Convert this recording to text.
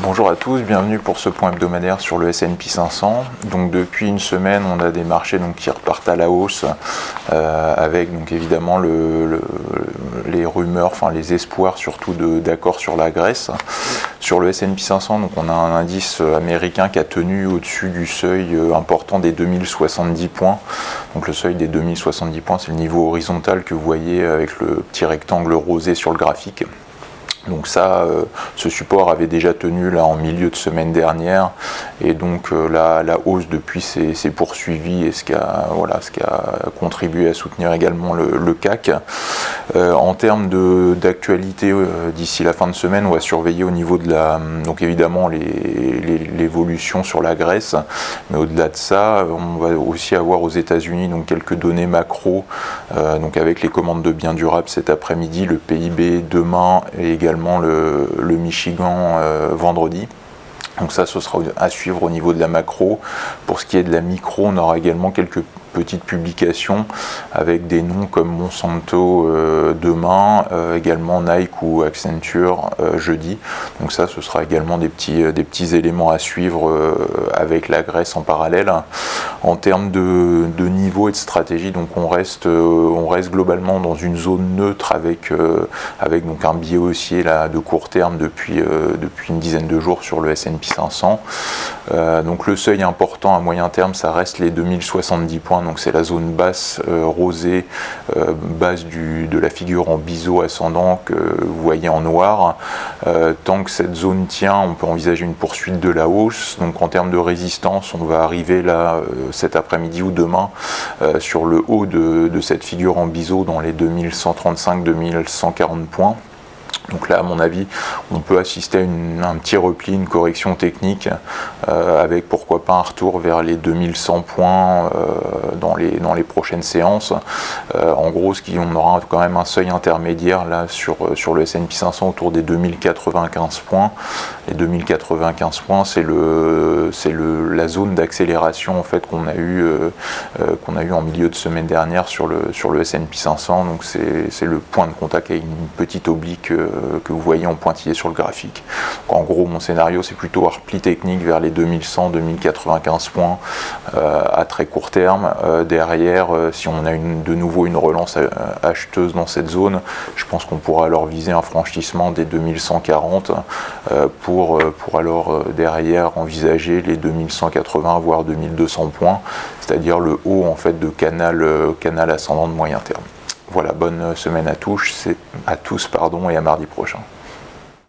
Bonjour à tous, bienvenue pour ce point hebdomadaire sur le S&P 500. Donc depuis une semaine, on a des marchés qui repartent à la hausse, avec évidemment les rumeurs, les espoirs surtout d'accord sur la Grèce. Sur le S&P 500, on a un indice américain qui a tenu au-dessus du seuil important des 2070 points. Donc le seuil des 2070 points, c'est le niveau horizontal que vous voyez avec le petit rectangle rosé sur le graphique. Donc ça, ce support avait déjà tenu là en milieu de semaine dernière, et donc la hausse depuis s'est poursuivie, et ce qui a contribué à soutenir également le CAC. En termes d'actualité, d'ici la fin de semaine, on va surveiller au niveau de évidemment l'évolution sur la Grèce, mais au-delà de ça, on va aussi avoir aux États-Unis quelques données macro, avec les commandes de biens durables cet après-midi, le PIB demain et également le Michigan vendredi. Donc ça, ce sera à suivre au niveau de la macro. Pour ce qui est de la micro, on aura également quelques petites publications avec des noms comme Monsanto demain, également Nike ou Accenture jeudi. Donc ça, ce sera également des petits éléments à suivre avec la Grèce en parallèle. En termes de niveau et de stratégie, on reste globalement dans une zone neutre avec un biais haussier là, de court terme depuis une dizaine de jours sur le S&P 500. Donc le seuil important à moyen terme, ça reste les 2070 points. Donc c'est la zone basse rosée, base de la figure en biseau ascendant que vous voyez en noir. Tant que cette zone tient, on peut envisager une poursuite de la hausse. Donc en termes de résistance, on va arriver là cet après-midi ou demain sur le haut de cette figure en biseau dans les 2135-2140 points. Donc là, à mon avis, on peut assister à un petit repli, une correction technique, avec pourquoi pas un retour vers les 2100 points dans les prochaines séances. En gros, on aura quand même un seuil intermédiaire là sur le S&P 500 autour des 2095 points. Les 2095 points, c'est la zone d'accélération en fait qu'on a eu en milieu de semaine dernière sur le S&P 500. Donc c'est le point de contact avec une petite oblique que vous voyez en pointillé sur le graphique. Donc en gros, mon scénario, c'est plutôt un repli technique vers les 2100-2095 points à très court terme. Derrière, si on a de nouveau une relance acheteuse dans cette zone, je pense qu'on pourra alors viser un franchissement des 2140 pour alors derrière envisager les 2180 voire 2200 points, c'est-à-dire le haut en fait de canal ascendant de moyen terme. Voilà, bonne semaine à tous et à mardi prochain.